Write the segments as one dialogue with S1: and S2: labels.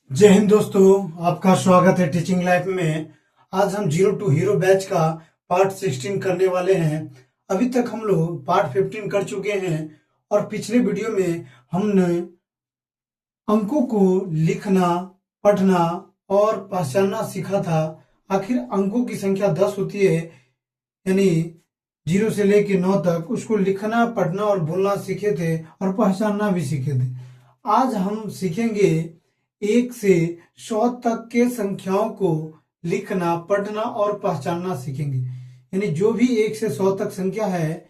S1: जय हिंद दोस्तों, आपका स्वागत है टीचिंग लाइफ में। आज हम जीरो टू हीरो बैच का पार्ट 16 करने वाले हैं। अभी तक हम लोग पार्ट 15 कर चुके हैं और पिछले वीडियो में हमने अंकों को लिखना, पढ़ना और पहचानना सीखा था। आखिर अंकों की संख्या 10 होती है, यानी 0 से लेकर 9 तक। उसको लिखना, पढ़ना और बोलना सीखे थे और पहचानना भी सीखे थे। आज हम सीखेंगे 1 से 100 तक के संख्याओं को लिखना, पढ़ना और पहचानना सीखेंगे। यानी जो भी 1 से 100 तक संख्या है,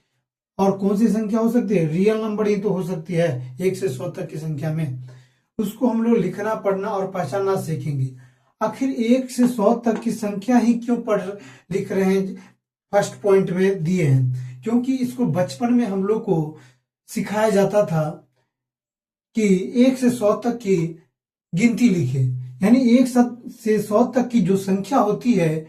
S1: और कौन सी संख्या हो सकती है, रियल नंबर ही तो हो सकती है 1 से 100 तक की संख्या में, उसको हम लोग लिखना, पढ़ना और पहचानना सीखेंगे। आखिर 1 से 100 तक की संख्या ही क्यों पढ़ लिख रहे हैं, फर्स्ट पॉइंट में दिए हैं। क्योंकि इसको बचपन में हम लोग को सिखाया जाता था कि 1 से 100 तक की गिनती लिखे। यानी 1 से 100 तक की जो संख्या होती है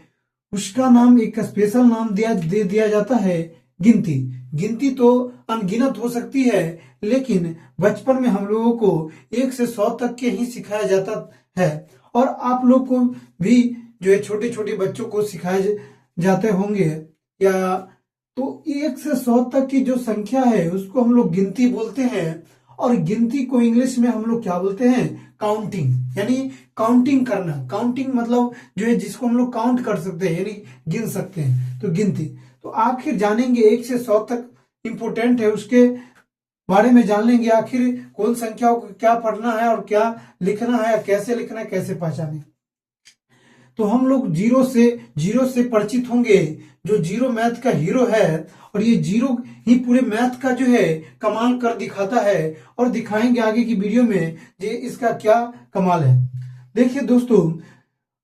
S1: उसका नाम, एक स्पेशल नाम दे दिया जाता है, गिनती। गिनती तो अनगिनत हो सकती है, लेकिन बचपन में हम लोगों को 1 से 100 तक के ही सिखाया जाता है। और आप लोग को भी जो है छोटे छोटे बच्चों को सिखाए जाते होंगे। या तो 1 से 100 तक की जो संख्या है उसको हम लोग गिनती बोलते हैं। और गिनती को इंग्लिश में हम लोग क्या बोलते हैं, काउंटिंग। यानी काउंटिंग करना। काउंटिंग मतलब जो है जिसको हम लोग काउंट कर सकते हैं, यानी गिन सकते हैं, तो गिनती। तो आखिर जानेंगे 1 से 100 तक इंपोर्टेंट है, उसके बारे में जान लेंगे। आखिर कौन संख्याओं को क्या पढ़ना है और क्या लिखना है, कैसे लिखना है, कैसे पहचाने। तो हम लोग जीरो से परिचित होंगे। जो जीरो मैथ का हीरो है, और ये जीरो ही पूरे मैथ का जो है कमाल कर दिखाता है। और दिखाएंगे आगे की वीडियो में ये इसका क्या कमाल है। देखिए दोस्तों,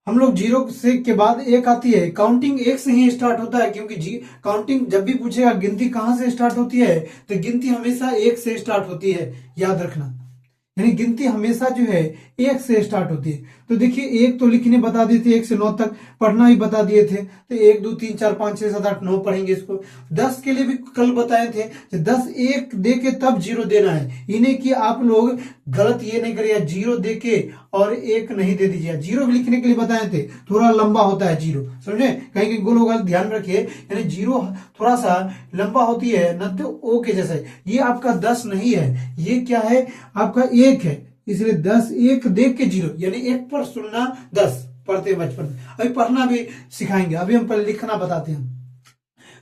S1: हम लोग जीरो से के बाद 1 आती है। काउंटिंग 1 से ही स्टार्ट होता है, क्योंकि काउंटिंग जब भी पूछेगा गिनती कहां से स्टार्ट होती है, तो गिनती हमेशा 1 से स्टार्ट होती है, याद रखना। यानी गिनती हमेशा जो है 1 से स्टार्ट होती है। तो देखिए 1 तो लिखने बता दिए थे, 1 से 9 तक पढ़ना ही बता दिए थे। तो 1 2 3 4 5 6 7 8 9 पढ़ेंगे इसको। 10 के लिए भी कल बताए थे, 10 1 दे के तब 0 देना है। इन्हें कि आप लोग गलत ये नहीं करिए, 0 दे के और 1 नहीं दे दीजिए। 0 लिखने के लिए बताए थे, थोड़ा लंबा होता है 0, समझे, कहीं कहीं गोल होगा, ध्यान में रखिए। यानी 0 थोड़ा सा लंबा होती है, न तो ओ के जैसा। ये आपका 10 नहीं है, ये क्या है, आपका 1 है। इसलिए 10 1 देख के 0, यानी 1 पर सुनना 10 पढ़ते बचपन में। अभी पढ़ना भी सिखाएंगे, अभी हम पहले लिखना बताते हैं।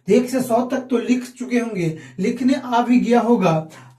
S1: 1 से 100 तक तो लिख चुके होंगे, लिखने आ भी गया होगा,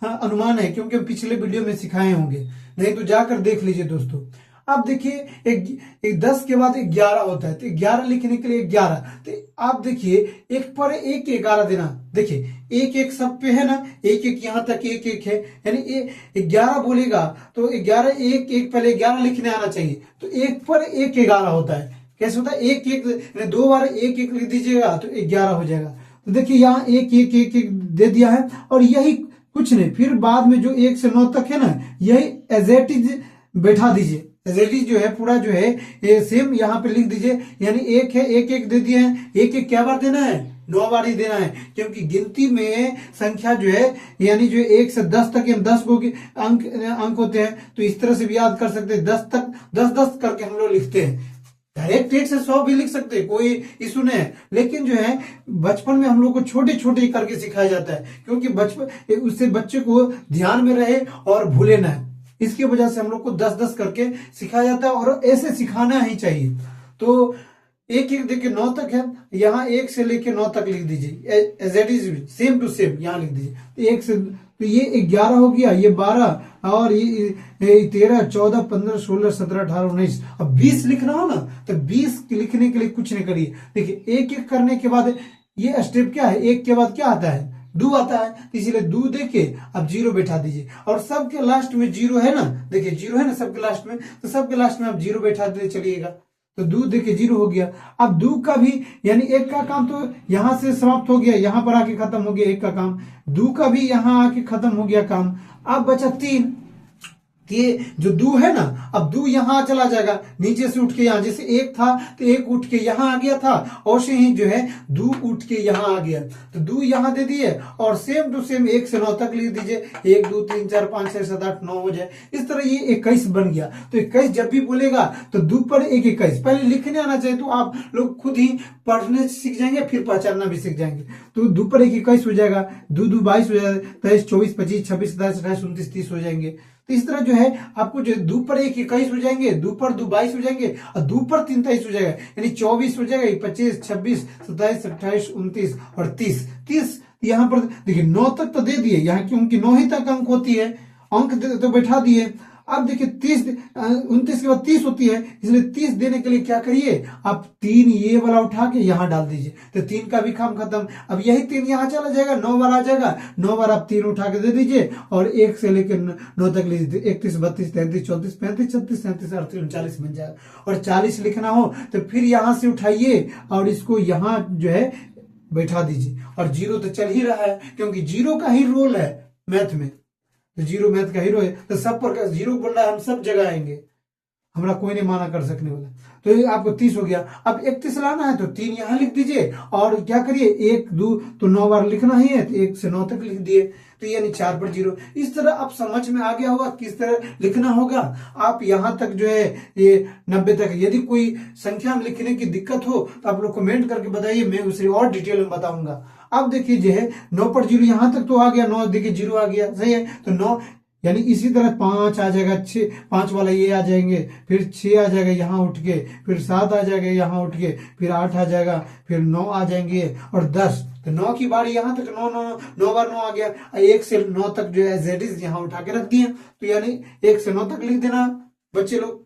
S1: हाँ, अनुमान है, क्योंकि हम पिछले वीडियो में सिखाए होंगे। नहीं तो जाकर देख लीजिए दोस्तों। अब देखिए एक 10 के बाद 11 होता है, तो 11 लिखने के लिए 11। तो आप देखिए 1 पर 1 11 देना। देखिए 1 1 सब पे है ना, 1 1 यहां तक 1 1 है, यानी 11 बोलेगा तो 11 1 1 पहले 11 लिखने आना चाहिए। तो 1 पर 1 11 होता है। कैसे होता है, 1 1 2 बार 1 1 लिख दीजिएगा तो 11 हो जाएगा। तो देखिए यहाँ 1 1 1 1 दे दिया है, और यही कुछ नहीं, फिर बाद में जो 1 से 9 तक है ना, यही एज इट इज बैठा दीजिए। एज इट इज जो है पूरा जो है ये सेम यहाँ पे लिख दीजिए। यानी 1 है, 1 1 दे दिए हैं। 1 1 क्या बार देना है, 9 बार ही देना है, क्योंकि गिनती में संख्या जो है, यानी जो 1 से 10 तक, 10 को अंक होते हैं, तो इस तरह से भी याद कर सकते हैं। 10 तक 10 10 करके हम लोग लिखते हैं। डायरेक्ट 1 से 100 भी लिख सकते हैं, कोई इशू नहीं है। लेकिन जो है बचपन में हम लोग को छोटे छोटे करके सिखाया जाता है, क्योंकि बचपन उससे बच्चे को ध्यान में रहे और भूले ना। इसकी वजह से हम लोग को 10 10 करके सिखाया जाता है, और ऐसे सिखाना ही चाहिए। तो 1 1 देके 9 तक है, यहाँ 1 से लेके 9 तक लिख दीजिए, as it is same to same यहाँ लिख दीजिए। तो 1 से, तो ये 11 हो गया, ये 12, और ये 13 14 15 16 17 18 19। अब 20 लिखना हो ना, तो 20 लिखने के लिए कुछ नहीं करिए। देखिए 1 1 करने के बाद ये स्टेप क्या है, 1 के बाद क्या आता है, 2 आता है, तो इसीलिए 2 देके अब 0 बैठा दीजिए। और सबके लास्ट में 0 है ना, देखिए 0 है ना सबके लास्ट में, तो सबके लास्ट में आप 0 बैठा दे चलिएगा। तो 2 देके 0 हो गया। अब 2 का भी, यानी 1 का काम तो यहां से समाप्त हो गया, यहां पर आके खत्म हो गया 1 का काम। 2 का भी यहां आके खत्म हो गया काम। अब बचा 3। तो ये जो दू है ना, अब दू यहां चला जाएगा, नीचे से उठ के यहां, जैसे एक था तो एक उठ के यहां आ गया था, और से ही जो है दू उठ के यहां आ गया, तो दू यहां दे दिए, और सेम टू सेम 1 से 9 तक लिख दीजिए, 1 2 3 4 5 6 7 8 9 हो जाए। इस तरह ये 21 बन गया। तो 21 जब भी बोलेगा तो दू पर एक 21 पहले लिखने आना चाहिए, तो आप लोग खुद ही पढ़ने सीख जाएंगे, फिर पहचानना भी सीख जाएंगे। तो दू पर एक 21 हो जाएगा, दू दू 22 हो जाएगा, 23 24 25 26 27 28 29 30 हो जाएंगे। तो इस तरह जो है आपको जो दू पर एक 21 हो जाएंगे, दू पर दू 22 हो जाएंगे, और दू पर 3 23 हो जाएगा, यानी 24 हो जाएगा, 25 26 27 28 29 और 30। यहाँ पर देखिए 9 तक तो दे दिए यहाँ, क्योंकि 9 ही तक अंक होती है, अंक तो बैठा दिए। अब देखिए 29 के बाद 30 होती है, इसलिए 30 देने के लिए क्या करिए, आप 3 ये वाला उठा के यहां डाल दीजिए, तो 3 का भी काम खत्म। अब यही 3 यहां चला जाएगा, 9 बार आ जाएगा, 9 बार आप 3 उठा के दे दीजिए, और 1 से लेकर 9 तक ले लीजिए, 31 32 33 34 35 36 37 38 39 बन जाएगा। और 40 लिखना हो तो फिर यहां से उठाइए और इसको यहां जो है बैठा दीजिए, और 0 तो चल ही रहा है, क्योंकि 0 का ही रोल है मैथ में, तो 0 मैथ का हीरो है, तो सब पर 0 बोल रहा है, हम सब जगह आएंगे, हमारा कोई नहीं माना कर सकने वाला। तो ये आपको 30 हो गया। अब 31 लाना है तो 3 यहां लिख दीजिए, और क्या करिए 1 2 तो 9 बार लिखना ही है, तो 1 से 9 तक लिख दिए, तो यानी 4 पर 0। इस तरह आप समझ में आ गया होगा किस तरह लिखना होगा। आप यहां तक जो है ये 90 तक, यदि कोई संख्या में लिखने की दिक्कत हो तो आप लोग कमेंट करके बताइए, मैं उसे और डिटेल में बताऊंगा। अब देखिए जो है 9 पर 0 यहां तक तो आ गया, 9 देखिए 0 आ गया, सही है, तो 9 यानी इसी तरह 5 आ जाएगा, 6 5 वाला ये आ जाएंगे, फिर 6 आ जाएगा यहाँ उठ के, फिर 7 आ जाएगा यहाँ उठ के, फिर 8 आ जाएगा, फिर 9 आ जाएंगे, और 10, तो 9 की बारी यहाँ तक 9 बार 9 आ गया। 1 से 9 तक जो है जेडिस यहाँ उठा के रख दिए, तो यानी 1 से 9 तक लिख देना बच्चे लोग।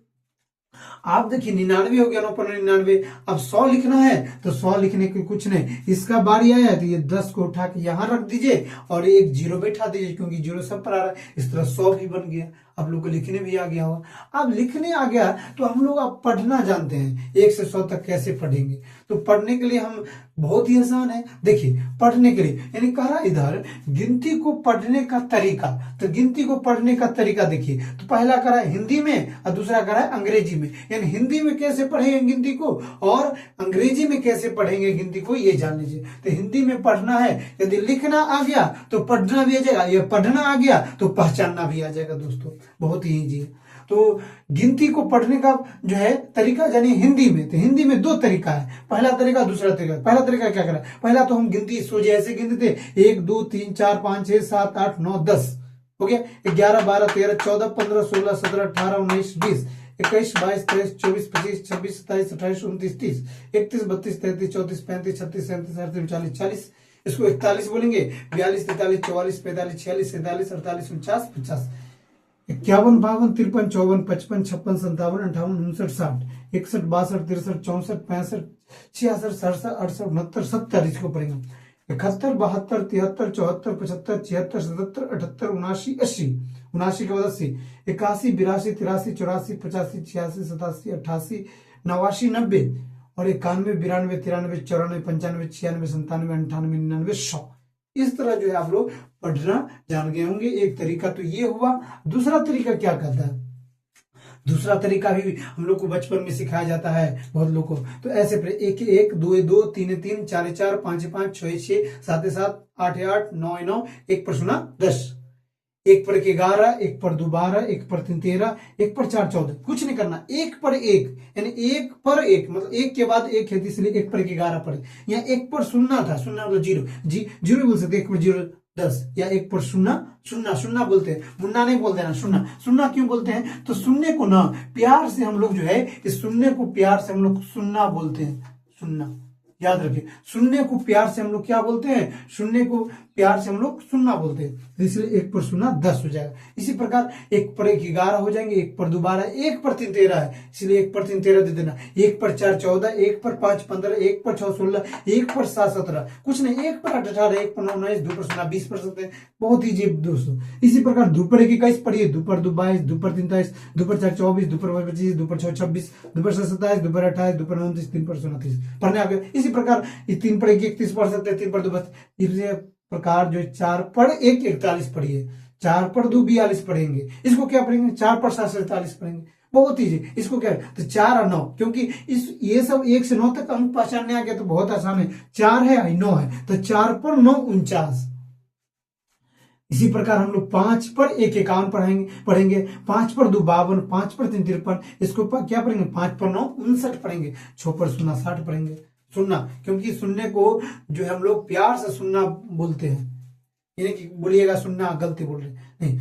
S1: आप देखिए 99 हो गया, 9 पर 99। अब 100 लिखना है तो 100 लिखने की कुछ नहीं, इसका बारी आया तो ये 10 को उठा के यहां रख दीजिए, और एक 0 बैठा दीजिए, क्योंकि 0 सब पर आ रहा है। इस तरह 100 भी बन गया। आप लोग को लिखने भी आ गया होगा। अब लिखने आ गया तो हम लोग अब पढ़ना जानते हैं, 1 से 100 तक कैसे पढ़ेंगे। तो पढ़ने के लिए हम बहुत ही आसान है। देखिए पढ़ने के लिए, यानी कह रहा इधर गिनती को पढ़ने का तरीका, तो गिनती को पढ़ने का तरीका देखिए, तो पहला करा हिंदी में और दूसरा करा अंग्रेजी में। यानी हिंदी में कैसे पढ़ेंगे गिनती को और अंग्रेजी में कैसे पढ़ेंगे गिनती को, ये जान लीजिए। तो हिंदी में पढ़ना है, यदि लिखना आ गया तो पढ़ना भी आ जाएगा, ये पढ़ना आ गया तो पहचानना भी आ जाएगा दोस्तों, बहुत ही इजी है। तो गिनती को पढ़ने का जो है तरीका यानी हिंदी में, तो हिंदी में 2 तरीका है, पहला तरीका दूसरा तरीका। पहला तरीका क्या करा, पहला तो हम गिनती सोचे ऐसे गिनते थे 1 2 3 4 5 6 7 8 9 10 हो गया, 11 12 13 14 15 16 17 18 19 20 21 22 23 24 25 26 27 28 29 30 31 32 33 34 35 36 37 38 39 40, इसको 41 बोलेंगे, 42 43 44 45 46 47 48 49 50 51 52 53 54 55 56 57 58 59 60 61 62 63 64 65 66 67 68 69 70, इसको पढ़ेंगे 71 72 73 74 75 76 77 78 79 80, 79 के बाद 80, 81 82 83 84 85 86 87 88 89 90 और 91 92 93 94 95 96 97 98 99 100। इस तरह जो है आप लोग पढ़ना जान गए होंगे। एक तरीका तो ये हुआ। दूसरा तरीका क्या कहता है, दूसरा तरीका भी हम लोग को बचपन में सिखाया जाता है बहुत लोग को। तो ऐसे 1 1 2 2 3 3 4 4 5 5 6 6 7 7 8 8 9 9, 1 पर 0 10, 1 पर 11, 1 पर 2 12, 1 पर 3 13, 1 पर 4 14, कुछ नहीं करना, 1 पर 1 यानी 1 पर 1 मतलब 1 के बाद 1 है, इसलिए 1 पर 11 पढ़े। यहाँ 1 पर 0 था, 0 मतलब 0 0 बोल सकते, 1 पर 0 10, या 1 पर 0 0 0 बोलते हैं, मुन्ना नहीं बोलते ना, 0 0 क्यों बोलते हैं, तो शून्य को ना प्यार से हम लोग जो है इस शून्य को प्यार से हम लोग 0 बोलते हैं, 0 याद रखिए। शून्य को प्यार से हम लोग क्या बोलते हैं, शून्य को प्यार से हम लोग 0 बोलते हैं, इसलिए 1 पर 0 10 हो जाएगा। इसी प्रकार 1 पर 1 11 हो जाएंगे, 1 पर 2 12, 1 पर 3 13 है, इसलिए 1 पर 3 13 दे देना, 1 पर 4 14, 1 पर 5 15, 1 पर 6 16, 1 पर 7 17, कुछ नहीं, 1 पर 8 18, 1 पर 9 19, 2 पर 0 20 पर सकते हैं, बहुत ही जीप दोस्तों। इसी प्रकार 2 पर 1 21 पढ़िए, 2 पर 2 22, 2 पर 3 23, 2 पर 4 24, 2 पर 5 25, 2 पर 6 26, 2 पर 7 27, 2 पर 28, 2 पर 29, 3 पर 29 पढ़ने आ गए। इसी प्रकार 3 पर 1 31 पढ़ सकते हैं, 3 पर 2 इसी प्रकार जो 4 पर 1 41 पढ़िए, 4 पर 2 42 पढ़ेंगे। इसको क्या पढ़ेंगे? 4 पर 7 47 पढ़ेंगे। बहुत ईजी। इसको क्या है? तो 4 और 9, क्योंकि इस ये सब 1 से 9 तक अंक पहचानने आ गया तो बहुत आसान है। 4 है 9 है तो 4 पर 9 49। इसी प्रकार हम लोग 5 पर 1 51 पढ़ेंगे। 5 पर 2 52, 5 पर 3 53। इसको क्या पढ़ेंगे? 5 पर 9 59 पढ़ेंगे। 6 पर 0 60 पढ़ेंगे। सुनना, क्योंकि सुनने को जो है हम लोग प्यार से सुनना बोलते हैं, यानी कि बोलिएगा सुनना गलती बोल रहे नहीं।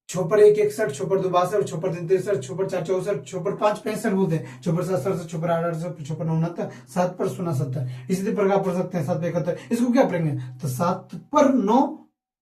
S1: 6 पर 1 61, 6 पर 2 62, 6 पर 3 63, 6 पर 4 64, 6 पर 5 65 बोलते हैं, 6 पर 7 67, 6 पर 8 68, 6 पर 9 69, 7 पर 0 70। इसी प्रकार पढ़ सकते हैं 7 पर 71। इसको क्या पढ़ेंगे? तो 7 पर 9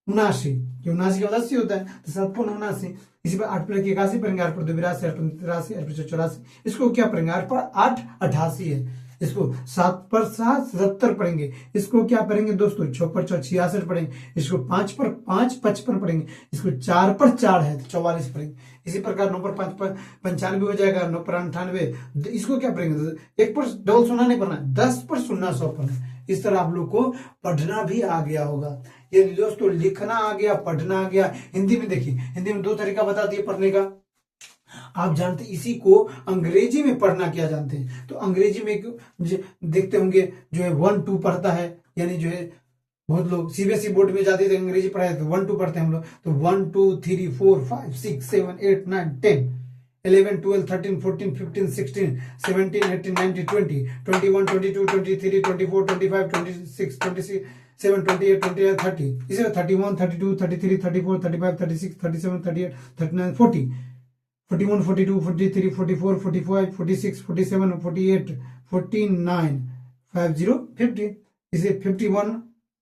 S1: 79, कि 79 का 80 होता है, तो 7 पर 79। इसी पर 8 पर 1 81 पढ़ेंगे, 8 पर 2 82, 8 पर 83, 8 पर 84। इसको क्या पढ़ेंगे? 8 पर 8 88 है। इसको 7 पर 7 77 पढ़ेंगे। इसको क्या पढ़ेंगे दोस्तों? 6 पर 4 66 पढ़ेंगे। इसको 5 पर 5 55 पढ़ेंगे। इसको 4 पर 4 है तो 44 पढ़ेंगे। इसी प्रकार 9 पर 5 पर 95 हो जाएगा, 9 पर 98। इसको क्या पढ़ेंगे? 1 पर डबल शून्य नहीं पढ़ना, 10 पर 0 100 पढ़ना। इस तरह आप लोग को पढ़ना भी आ गया होगा। ये दोस्तों लिखना आ गया, पढ़ना आ गया। हिंदी में देखिए, हिंदी में 2 तरीका बता दिए पढ़ने का। आप जानते इसी को अंग्रेजी में पढ़ना क्या जानते हैं? तो अंग्रेजी में देखते होंगे जो है 1 2 पढ़ता है, यानी जो है बहुत लोग सीबीएसई बोर्ड में जाते थे अंग्रेजी पढ़ाए तो 1 2 पढ़ते हैं हम लोग। तो 1 2 3 4 5 6 7 8 9 10 11 12 13 14 15 16 17 18 19 20 21 22 23 24 25 26 27 28 29 30। इसी तरह 31 32 33 34 35 36 37 38 39 40 41 42 43 44 45 46 47 48 49 50 50। इसे 51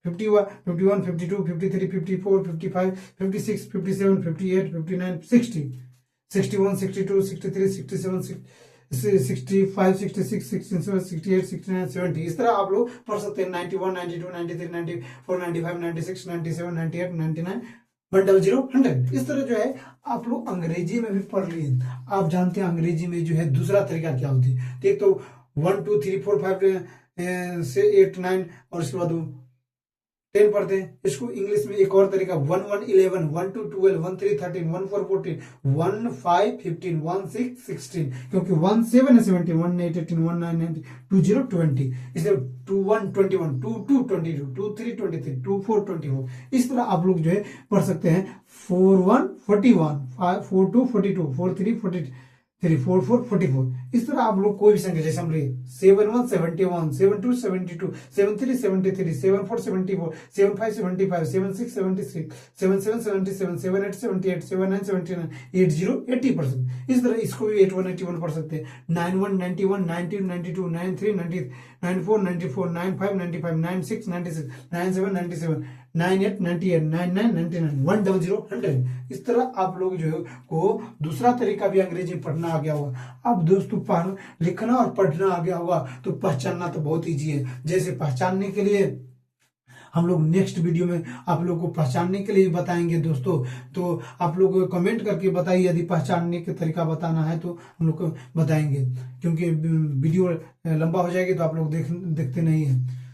S1: 51 51 52 53 54 55 56 57 58 59 60 61 62 63 67 65 66 67 68 69 70। इस तरह आप लोग पढ़ सकते हैं। 91 92 93 94 95 96 97 98 99 100 100। इस तरह जो है आप लोग अंग्रेजी में भी पढ़ लिए। आप जानते हैं अंग्रेजी में जो है दूसरा तरीका क्या होती है? एक तो 1 2 3 4 5 से 8 9 और उसके बाद 10 पढ़ते हैं। इसको इंग्लिश में एक और तरीका 1 1 11 1 2 12 1 3 13 1 4 14 1 5 15 1 6 16, क्योंकि 1 7 है 17 1 8 18 1 9 19 2 0 20। इसलिए 2 1 21 2 2 22 2 3 23 2 4 24। इस तरह आप लोग जो है पढ़ सकते हैं। 4 1 41 5 4 2 42 4 3 43 4 4 44। इस तरह आप लोग कोई भी संख्या जैसे हम 7 1 71 7 2 72 7 3 73 7 4 74 7 5 75 7 6 76 7 7 77 7 8 78 7 9 79 8 0 80%। इस तरह इसको भी 81 81 पढ़ सकते हैं। 9 1 91 90 92 9 3 90 9 4 94 9 5 95 9 6 96 9 7 97 9 8 98 9 9 99 100 100। इस तरह आप लोग जो है को दूसरा तरीका भी अंग्रेजी में पढ़ना आ गया होगा। अब दोस्तों लिखना और पढ़ना आ गया होगा तो पहचानना तो बहुत ईजी है। जैसे पहचानने के लिए हम लोग नेक्स्ट वीडियो में आप लोग को पहचानने के लिए बताएंगे दोस्तों। तो आप लोग कमेंट करके बताइए, यदि पहचानने के तरीका बताना है तो हम लोग को बताएंगे, क्योंकि वीडियो लंबा हो जाएगी तो आप लोग देखते नहीं है।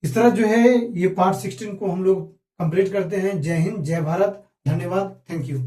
S1: इस तरह जो है ये पार्ट 16 को हम लोग कंप्लीट करते हैं। जय हिंद, जय भारत, धन्यवाद, थैंक यू।